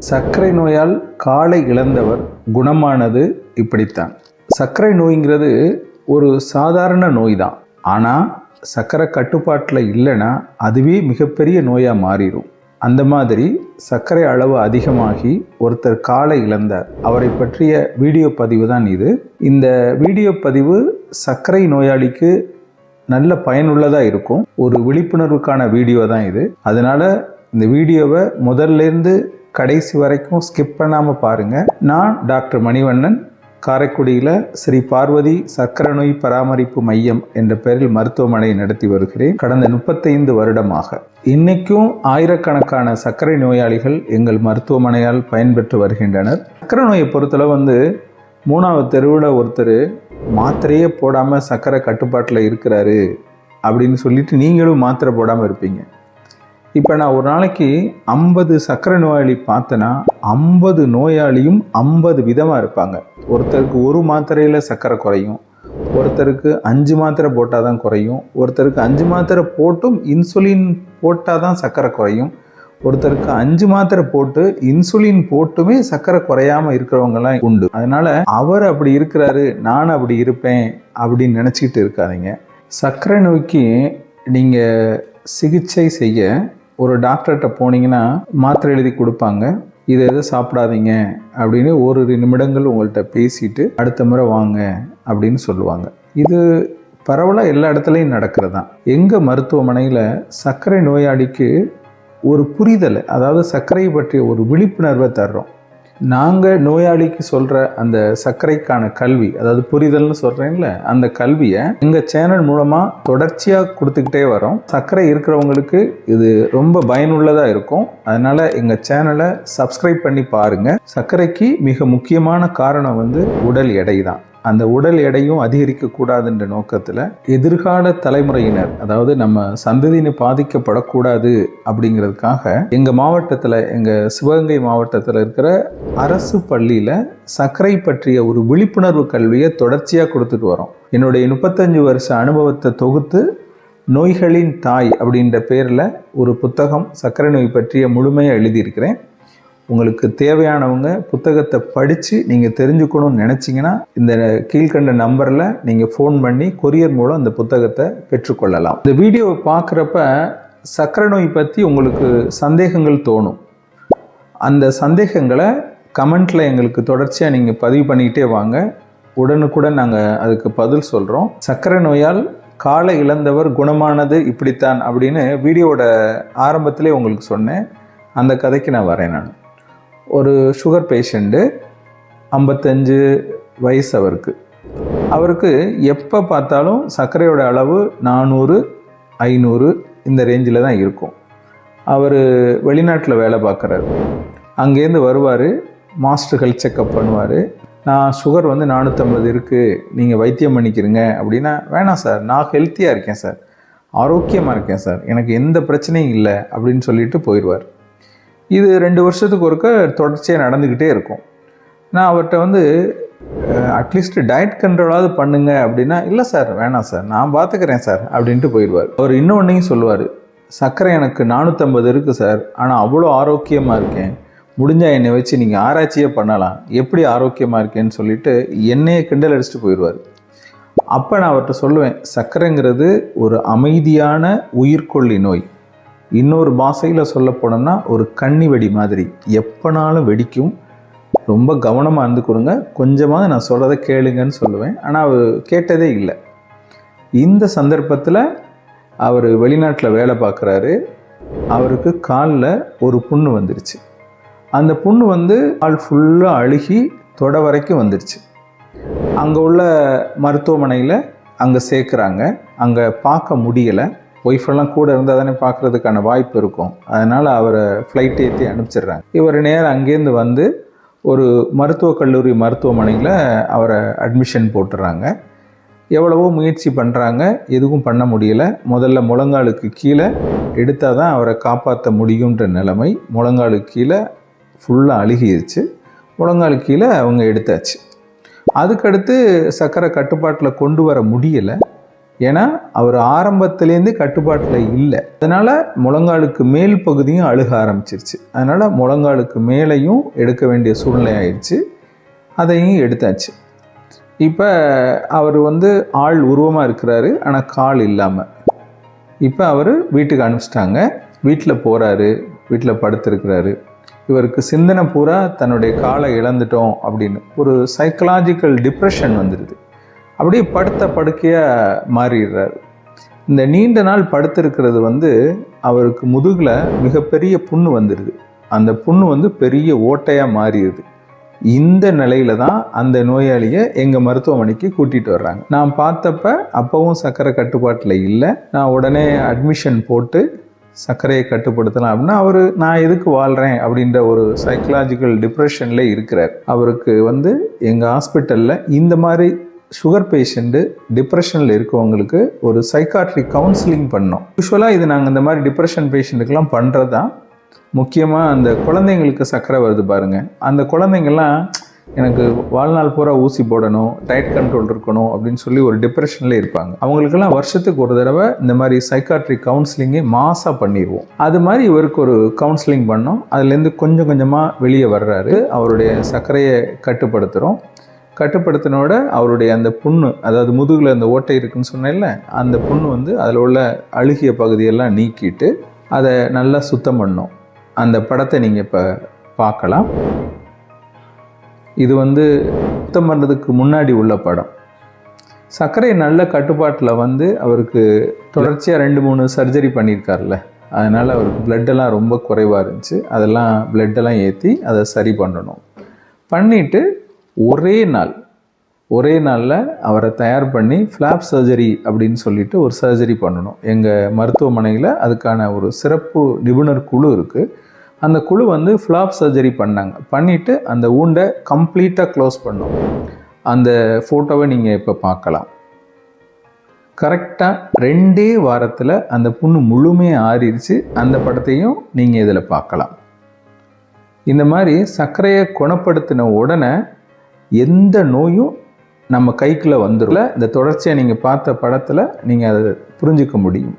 சர்க்கரை நோயால் காலை இழந்தவர் குணமானது இப்படித்தான். சர்க்கரை நோய்ங்கிறது ஒரு சாதாரண நோய் தான். ஆனால் சர்க்கரை கட்டுப்பாட்டில் இல்லைன்னா அதுவே மிகப்பெரிய நோயாக மாறிடும். அந்த மாதிரி சர்க்கரை அளவு அதிகமாகி ஒருத்தர் காலை இழந்தார். அவரை பற்றிய வீடியோ பதிவு தான் இது. இந்த வீடியோ பதிவு சர்க்கரை நோயாளிக்கு நல்ல பயனுள்ளதாக இருக்கும். ஒரு விழிப்புணர்வுக்கான வீடியோ தான் இது. அதனால் இந்த வீடியோவை முதல்லேருந்து கடைசி வரைக்கும் ஸ்கிப் பண்ணாமல் பாருங்கள். நான் டாக்டர் மணிவண்ணன், காரைக்குடியில் ஸ்ரீ பார்வதி சர்க்கரை நோய் பராமரிப்பு மையம் என்ற பெயரில் மருத்துவமனை நடத்தி வருகிறேன் கடந்த 35 வருடமாக. இன்னைக்கும் ஆயிரக்கணக்கான சர்க்கரை நோயாளிகள் எங்கள் மருத்துவமனையால் பயன்பெற்று வருகின்றனர். சர்க்கரை நோயை பொறுத்தளவு 3வது தெருவில் ஒருத்தர் மாத்திரையே போடாமல் சர்க்கரை கட்டுப்பாட்டில் இருக்கிறாரு அப்படின்னு சொல்லிட்டு நீங்களும் மாத்திரை போடாமல் இருப்பீங்க. இப்போ நான் ஒரு நாளைக்கு 50 சர்க்கரை நோயாளி பார்த்தேன்னா 50 நோயாளியும் 50 விதமாக இருப்பாங்க. ஒருத்தருக்கு ஒரு மாத்திரையில் சர்க்கரை குறையும், ஒருத்தருக்கு 5 மாத்திரை போட்டால் தான் குறையும், ஒருத்தருக்கு 5 மாத்திரை போட்டும் இன்சுலின் போட்டால் தான் சர்க்கரை குறையும், ஒருத்தருக்கு 5 மாத்திரை போட்டு இன்சுலின் போட்டுமே சர்க்கரை குறையாமல் இருக்கிறவங்கலாம் உண்டு. அதனால் அவர் அப்படி இருக்கிறாரு, நான் அப்படி இருப்பேன் அப்படின்னு நினச்சிக்கிட்டு இருக்காதீங்க. சர்க்கரை நோய்க்கு நீங்கள் சிகிச்சை செய்ய ஒரு டாக்டர்கிட்ட போனீங்கன்னா மாத்திரை எழுதி கொடுப்பாங்க. இதை எதை சாப்பிடாதீங்க அப்படின்னு ஒரு நிமிடங்கள் உங்கள்கிட்ட பேசிட்டு அடுத்த முறை வாங்க அப்படின்னு சொல்லுவாங்க. இது பரவலாக எல்லா இடத்துலையும் நடக்கிறது தான். எங்கள் மருத்துவமனையில் சர்க்கரை நோயாளிக்கு ஒரு புரிதல், அதாவது சர்க்கரை பற்றிய ஒரு விழிப்புணர்வை தர்றோம். நாங்கள் நோயாளிக்கு சொல்கிற அந்த சர்க்கரைக்கான கல்வி, அதாவது புரிதல்னு சொல்கிறேன்ல, அந்த கல்வியை எங்கள் சேனல் மூலமாக தொடர்ச்சியாக கொடுத்துக்கிட்டே வரோம். சர்க்கரை இருக்கிறவங்களுக்கு இது ரொம்ப பயனுள்ளதாக இருக்கும். அதனால் எங்கள் சேனலை சப்ஸ்கிரைப் பண்ணி பாருங்கள். சர்க்கரைக்கு மிக முக்கியமான காரணம் உடல் எடை தான். அந்த உடல் எடையும் அதிகரிக்கக்கூடாதுன்ற நோக்கத்தில் எதிர்கால தலைமுறையினர், அதாவது நம்ம சந்ததியினை பாதிக்கப்படக்கூடாது அப்படிங்கிறதுக்காக எங்கள் மாவட்டத்தில், எங்கள் சிவகங்கை மாவட்டத்தில் இருக்கிற அரசு பள்ளியில் சர்க்கரை பற்றிய ஒரு விழிப்புணர்வு கல்வியை தொடர்ச்சியாக கொடுத்துட்டு வரோம். என்னுடைய 35 வருஷ அனுபவத்தை தொகுத்து நோய்களின் தாய் அப்படின்ற பேரில் ஒரு புத்தகம் சர்க்கரை நோய் பற்றிய முழுமையாக எழுதியிருக்கிறேன். உங்களுக்கு தேவையானவங்க புத்தகத்தை படித்து நீங்கள் தெரிஞ்சுக்கணும்னு நினச்சிங்கன்னா இந்த கீழ்கண்ட நம்பரில் நீங்கள் ஃபோன் பண்ணி கொரியர் மூலம் அந்த புத்தகத்தை பெற்றுக்கொள்ளலாம். இந்த வீடியோவை பார்க்குறப்ப சர்க்கரை நோய் பற்றி உங்களுக்கு சந்தேகங்கள் தோணும். அந்த சந்தேகங்களை கமெண்ட்டில் எங்களுக்கு தொடர்ச்சியாக நீங்கள் பதிவு பண்ணிக்கிட்டே வாங்க. உடனுக்குடன் நாங்கள் அதுக்கு பதில் சொல்கிறோம். சர்க்கரை நோயால் காலை இழந்தவர் குணமானது இப்படித்தான் அப்படின்னு வீடியோவோட ஆரம்பத்திலே உங்களுக்கு சொன்னேன். அந்த கதைக்கு நான் வரேன். நான் ஒரு சுகர் பேஷண்ட்டு, 55 வயசு அவருக்கு எப்போ பார்த்தாலும் சர்க்கரையோட அளவு 400 500 இந்த ரேஞ்சில் தான் இருக்கும். அவர் வெளிநாட்டில் வேலை பார்க்குறாரு. அங்கேருந்து வருவார், மாஸ்டர் ஹெல்த் செக்கப் பண்ணுவார். நான் சுகர் 450 இருக்குது, நீங்கள் வைத்தியம் பண்ணிக்கிறீங்க அப்படின்னா, வேணாம் சார், நான் ஹெல்த்தியாக இருக்கேன் சார், ஆரோக்கியமாக இருக்கேன் சார், எனக்கு எந்த பிரச்சனையும் இல்லை அப்படின்னு சொல்லிட்டு போயிடுவார். இது 2 வருஷத்துக்கு ஒருக்க தொடர்ச்சியாக நடந்துக்கிட்டே இருக்கும். நான் அவர்கிட்ட அட்லீஸ்ட் டயட் கண்ட்ரோலாவது பண்ணுங்க அப்படின்னா, இல்லை சார், வேணாம் சார், நான் பார்த்துக்கிறேன் சார் அப்படின்ட்டு போயிடுவார். அவர் இன்னொன்றையும் சொல்லுவார், சர்க்கரை எனக்கு 450 இருக்குது சார், ஆனால் அவ்வளோ ஆரோக்கியமாக இருக்கேன், முடிஞ்சால் என்னை வச்சு நீங்கள் ஆராய்ச்சியே பண்ணலாம், எப்படி ஆரோக்கியமாக இருக்கேன்னு சொல்லிட்டு என்னையே கிண்டல் அடிச்சுட்டு போயிடுவார். அப்போ நான் அவர்கிட்ட சொல்லுவேன், சர்க்கரைங்கிறது ஒரு அமைதியான உயிர்கொல்லி நோய். இன்னொரு பாஷையில் சொல்ல போனோம்னா ஒரு கன்னி வெடி மாதிரி, எப்போனாலும் வெடிக்கும், ரொம்ப கவனமாக இருந்துக்கொடுங்க, கொஞ்சமாக நான் சொல்கிறத கேளுங்கன்னு சொல்லுவேன். ஆனால் அவர் கேட்டதே இல்லை. இந்த சந்தர்ப்பத்தில் அவர் வெளிநாட்டில் வேலை பார்க்குறாரு. அவருக்கு காலில் ஒரு புண்ணு வந்துருச்சு. அந்த புண்ணு கால் ஃபுல்லாக அழுகி தொட வரைக்கும் வந்துருச்சு. அங்கே உள்ள மருத்துவமனையில் அங்கே சேர்க்குறாங்க. அங்கே பார்க்க முடியலை. ஒய்ஃபெல்லாம் கூட இருந்தால் தானே பார்க்குறதுக்கான வாய்ப்பு இருக்கும். அதனால் அவரை ஃப்ளைட் ஏற்றி அனுப்பிச்சிடுறாங்க. இவர் நேரம் அங்கேருந்து ஒரு மருத்துவக் கல்லூரி மருத்துவமனையில் அவரை அட்மிஷன் போட்டுடுறாங்க. எவ்வளவோ முயற்சி பண்ணுறாங்க, எதுவும் பண்ண முடியலை. முதல்ல முழங்காலுக்கு கீழே எடுத்தால் தான் அவரை காப்பாற்ற முடியுன்ற நிலைமை. முழங்காலுக்கு கீழே ஃபுல்லாக அழுகிடுச்சு. முழங்காலுக்கு கீழே அவங்க எடுத்தாச்சு. அதுக்கடுத்து சர்க்கரை கட்டுப்பாட்டில் கொண்டு வர முடியலை. ஏன்னா அவர் ஆரம்பத்திலேருந்து கட்டுப்பாட்டில் இல்லை. அதனால் முழங்காலுக்கு மேல் பகுதியும் அழுக ஆரம்பிச்சிருச்சு. அதனால் முழங்காலுக்கு மேலேயும் எடுக்க வேண்டிய சூழ்நிலை ஆயிடுச்சு. அதையும் எடுத்தாச்சு. இப்போ அவர் ஆள் உருவமாக இருக்கிறாரு, ஆனால் கால் இல்லாமல். இப்போ அவர் வீட்டுக்கு அனுப்பிச்சிட்டாங்க. வீட்டில் போகிறாரு, வீட்டில் படுத்திருக்கிறாரு. இவருக்கு சிந்தனை பூரா தன்னுடைய காலை இழந்துட்டோம் அப்படின்னு ஒரு சைக்கலாஜிக்கல் டிப்ரெஷன் வந்துடுது. அப்படியே படுத்த படுக்கையாக மாறிடுறாரு. இந்த நீண்ட நாள் படுத்திருக்கிறது அவருக்கு முதுகில் மிகப்பெரிய புண்ணு வந்துடுது. அந்த புண்ணு பெரிய ஓட்டையாக மாறிடுது. இந்த நிலையில தான் அந்த நோயாளியை எங்கள் மருத்துவமனைக்கு கூட்டிகிட்டு வர்றாங்க. நான் பார்த்தப்ப அப்போவும் சர்க்கரை கட்டுப்பாட்டில் இல்லை. நான் உடனே அட்மிஷன் போட்டு சர்க்கரையை கட்டுப்படுத்தலாம் அப்படின்னா நான் எதுக்கு வாழ்கிறேன் அப்படின்ற ஒரு சைக்கலாஜிக்கல் டிப்ரெஷனில் இருக்கிறார். அவருக்கு எங்கள் ஹாஸ்பிட்டலில் இந்த மாதிரி சுகர் பேஷண்ட்டு டிப்ரெஷனில் இருக்கவங்களுக்கு ஒரு சைக்காட்ரிக் கவுன்சிலிங் பண்ணோம். யூஸ்வலாக இது நாங்கள் இந்த மாதிரி டிப்ரெஷன் பேஷண்ட்டுக்கெலாம் பண்ணுறது தான். முக்கியமாக அந்த குழந்தைங்களுக்கு சர்க்கரை வருது பாருங்கள், அந்த குழந்தைங்கள்லாம் எனக்கு வாழ்நாள் பூரா ஊசி போடணும், டயட் கண்ட்ரோல் இருக்கணும் அப்படின்னு சொல்லி ஒரு டிப்ரெஷனில் இருப்பாங்க. அவங்களுக்கெல்லாம் வருஷத்துக்கு ஒரு தடவை இந்த மாதிரி சைக்காட்ரிக் கவுன்சிலிங்கே மாசாக பண்ணிடுவோம். அது மாதிரி இவருக்கு ஒரு கவுன்சிலிங் பண்ணோம். அதுலேருந்து கொஞ்சம் கொஞ்சமாக வெளியே வர்றாரு. அவருடைய சர்க்கரையை கட்டுப்படுத்துகிறோம். கட்டுப்படுத்தினோட அவருடைய அந்த புண்ணு, அதாவது முதுகில் அந்த ஓட்டை இருக்குன்னு சொன்னேன்ல, அந்த புண்ணு அதில் உள்ள அழுகிய பகுதியெல்லாம் நீக்கிட்டு அதை நல்லா சுத்தம் பண்ணோம். அந்த படத்தை நீங்கள் இப்போ பார்க்கலாம். இது சுத்தம் பண்ணுறதுக்கு முன்னாடி உள்ள படம். சர்க்கரை நல்ல கட்டுப்பாட்டில் அவருக்கு தொடர்ச்சியாக 2-3 சர்ஜரி பண்ணியிருக்கார்ல, அதனால் அவருக்கு பிளட்டெல்லாம் ரொம்ப குறைவாக இருந்துச்சு. அதெல்லாம் பிளட்டெல்லாம் ஏற்றி அதை சரி பண்ணணும். பண்ணிவிட்டு ஒரே நாளில் அவரை தயார் பண்ணி ஃப்ளாப் சர்ஜரி அப்படின்னு சொல்லிட்டு ஒரு சர்ஜரி பண்ணணும். எங்கள் மருத்துவமனையில் அதுக்கான ஒரு சிறப்பு நிபுணர் குழு இருக்குது. அந்த குழு ஃப்ளாப் சர்ஜரி பண்ணாங்க. பண்ணிவிட்டு அந்த ஊண்டை கம்ப்ளீட்டாக க்ளோஸ் பண்ணோம். அந்த ஃபோட்டோவை நீங்கள் இப்போ பார்க்கலாம். கரெக்டாக 2 வாரத்தில் அந்த புண்ணு முழுமையாக ஆறிடுச்சு. அந்த படத்தையும் நீங்கள் இதில் பார்க்கலாம். இந்த மாதிரி சர்க்கரையை குணப்படுத்தின உடனே எந்த நோயும் நம்ம கைக்குள்ளே வந்துடல. இந்த தொடர்ச்சியாக நீங்கள் பார்த்த படத்தில் நீங்கள் அதை புரிஞ்சிக்க முடியும்.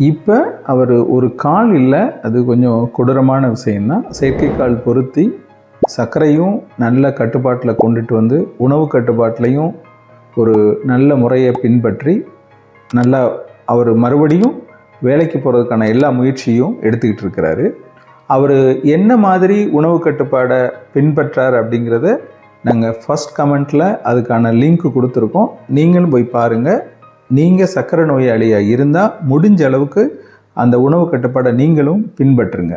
இப்போ அவர் ஒரு கால் இல்லை, அது கொஞ்சம் கொடூரமான விஷயந்தான். செயற்கைக்கால் பொருத்தி சர்க்கரையும் நல்ல கட்டுப்பாட்டில் கொண்டுட்டு உணவு கட்டுப்பாட்டிலையும் ஒரு நல்ல முறையை பின்பற்றி நல்லா அவர் மறுபடியும் வேலைக்கு போகிறதுக்கான எல்லா முயற்சியும் எடுத்துக்கிட்டு இருக்கிறாரு. அவர் என்ன மாதிரி உணவு கட்டுப்பாடை பின்பற்றார் அப்படிங்கிறத நாங்கள் ஃபஸ்ட் கமெண்ட்டில் அதுக்கான லிங்க் கொடுத்துருக்கோம். நீங்களும் போய் பாருங்கள். நீங்கள் சர்க்கரை நோயாளியாக இருந்தால் முடிஞ்ச அளவுக்கு அந்த உணவு கட்டுப்பாடை நீங்களும் பின்பற்றுங்க.